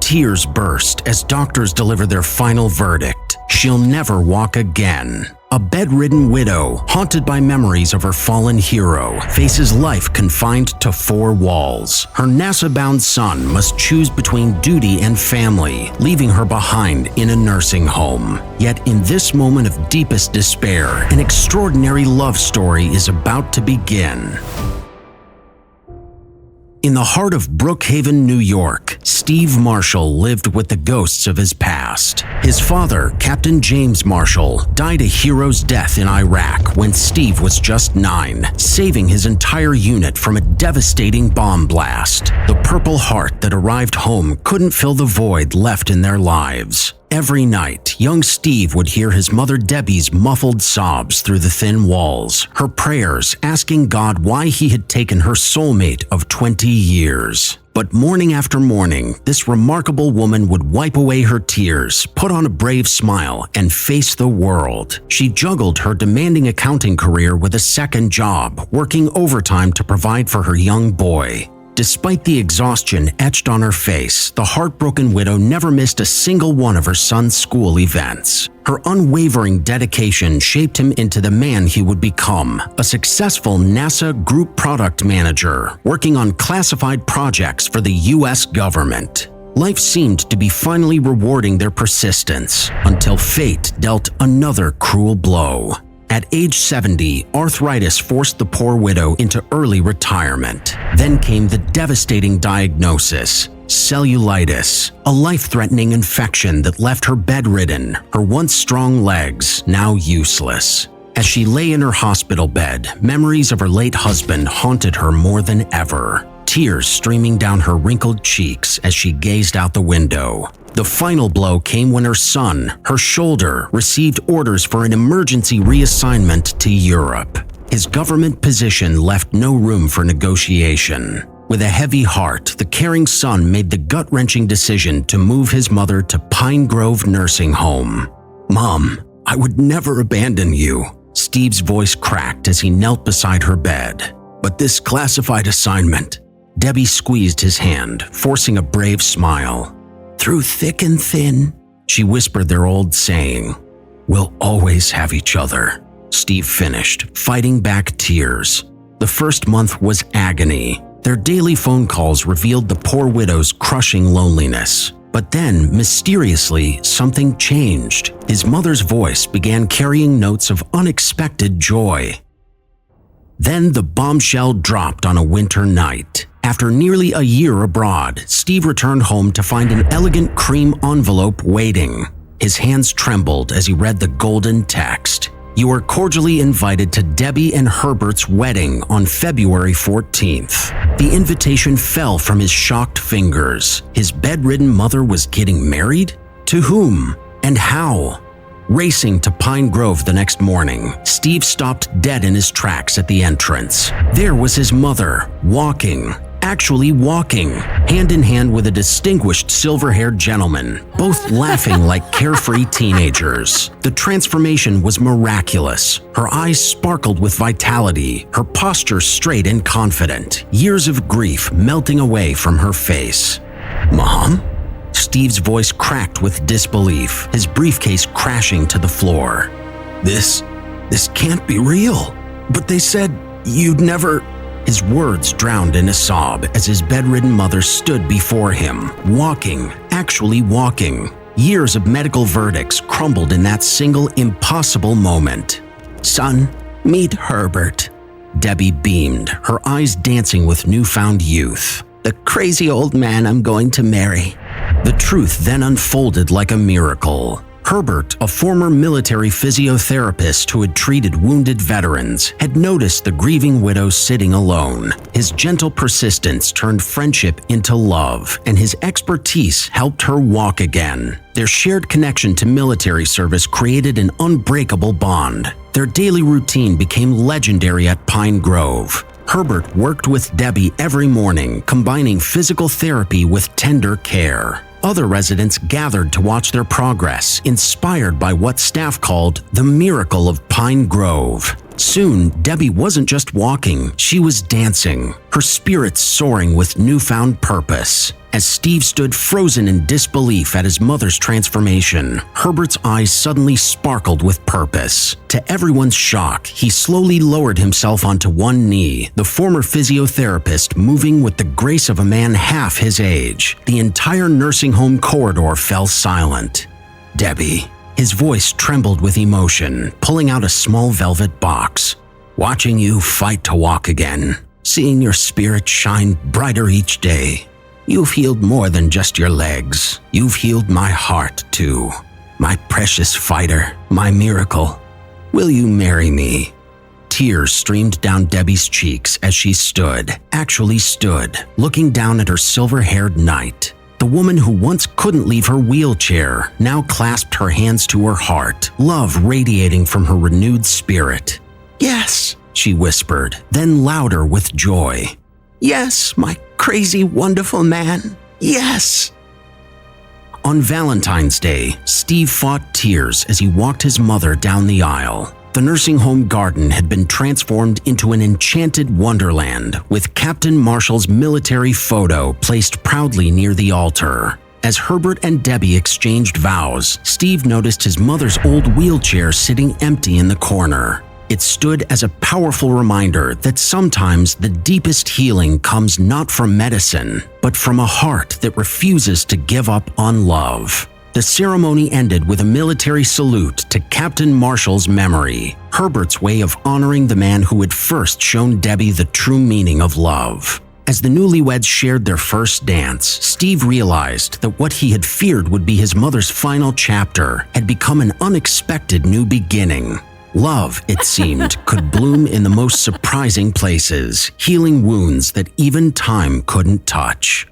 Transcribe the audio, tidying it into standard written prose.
Tears burst as doctors deliver their final verdict. She'll never walk again. A bedridden widow, haunted by memories of her fallen hero, faces life confined to 4 walls. Her NASA-bound son must choose between duty and family, leaving her behind in a nursing home. Yet in this moment of deepest despair, an extraordinary love story is about to begin. In the heart of Brookhaven, New York, Steve Marshall lived with the ghosts of his past. His father, Captain James Marshall, died a hero's death in Iraq when Steve was just 9, saving his entire unit from a devastating bomb blast. The Purple Heart that arrived home couldn't fill the void left in their lives. Every night, young Steve would hear his mother Debbie's muffled sobs through the thin walls, her prayers asking God why he had taken her soulmate of 20 years. But morning after morning, this remarkable woman would wipe away her tears, put on a brave smile, and face the world. She juggled her demanding accounting career with a second job, working overtime to provide for her young boy. Despite the exhaustion etched on her face, the heartbroken widow never missed a single one of her son's school events. Her unwavering dedication shaped him into the man he would become, a successful NASA group product manager, working on classified projects for the U.S. government. Life seemed to be finally rewarding their persistence, until fate dealt another cruel blow. At age 70, arthritis forced the poor widow into early retirement. Then came the devastating diagnosis: cellulitis, a life-threatening infection that left her bedridden, her once strong legs now useless. As she lay in her hospital bed, memories of her late husband haunted her more than ever, tears streaming down her wrinkled cheeks as she gazed out the window. The final blow came when her son, her shoulder, received orders for an emergency reassignment to Europe. His government position left no room for negotiation. With a heavy heart, the caring son made the gut-wrenching decision to move his mother to Pine Grove Nursing Home. "Mom, I would never abandon you," Steve's voice cracked as he knelt beside her bed. "But this classified assignment..." Debbie squeezed his hand, forcing a brave smile. "Through thick and thin," she whispered their old saying, "we'll always have each other," Steve finished, fighting back tears. The first month was agony. Their daily phone calls revealed the poor widow's crushing loneliness. But then, mysteriously, something changed. His mother's voice began carrying notes of unexpected joy. Then the bombshell dropped on a winter night. After nearly a year abroad, Steve returned home to find an elegant cream envelope waiting. His hands trembled as he read the golden text: "You are cordially invited to Debby and Herbert's wedding on February 14th. The invitation fell from his shocked fingers. His bedridden mother was getting married? To whom? And how? Racing to Pine Grove the next morning, Steve stopped dead in his tracks at the entrance. There was his mother, actually walking, hand in hand with a distinguished silver-haired gentleman, both laughing like carefree teenagers. The transformation was miraculous. Her eyes sparkled with vitality, her posture straight and confident, years of grief melting away from her face. "Mom?" Steve's voice cracked with disbelief, his briefcase crashing to the floor. This can't be real. But they said you'd never..." His words drowned in a sob as his bedridden mother stood before him, actually walking. Years of medical verdicts crumbled in that single impossible moment. "Son, meet Herbert." Debbie beamed, her eyes dancing with newfound youth. "The crazy old man I'm going to marry." The truth then unfolded like a miracle. Herbert, a former military physiotherapist who had treated wounded veterans, had noticed the grieving widow sitting alone. His gentle persistence turned friendship into love, and his expertise helped her walk again. Their shared connection to military service created an unbreakable bond. Their daily routine became legendary at Pine Grove. Herbert worked with Debby every morning, combining physical therapy with tender care. Other residents gathered to watch their progress, inspired by what staff called the miracle of Pine Grove. Soon, Debby wasn't just walking, she was dancing, her spirits soaring with newfound purpose. As Steve stood frozen in disbelief at his mother's transformation, Herbert's eyes suddenly sparkled with purpose. To everyone's shock, he slowly lowered himself onto one knee, the former physiotherapist moving with the grace of a man half his age. The entire nursing home corridor fell silent. "Debby." His voice trembled with emotion, pulling out a small velvet box. "Watching you fight to walk again, seeing your spirit shine brighter each day. You've healed more than just your legs. You've healed my heart, too. My precious fighter, my miracle. Will you marry me?" Tears streamed down Debbie's cheeks as she actually stood, looking down at her silver-haired knight. The woman who once couldn't leave her wheelchair now clasped her hands to her heart, love radiating from her renewed spirit. "Yes," she whispered, then louder with joy. "Yes, my crazy, wonderful man. Yes." On Valentine's Day, Steve fought tears as he walked his mother down the aisle. The nursing home garden had been transformed into an enchanted wonderland, with Captain Marshall's military photo placed proudly near the altar. As Herbert and Debby exchanged vows, Steve noticed his mother's old wheelchair sitting empty in the corner. It stood as a powerful reminder that sometimes the deepest healing comes not from medicine, but from a heart that refuses to give up on love. The ceremony ended with a military salute to Captain Marshall's memory, Herbert's way of honoring the man who had first shown Debby the true meaning of love. As the newlyweds shared their first dance, Steve realized that what he had feared would be his mother's final chapter had become an unexpected new beginning. Love, it seemed, could bloom in the most surprising places, healing wounds that even time couldn't touch.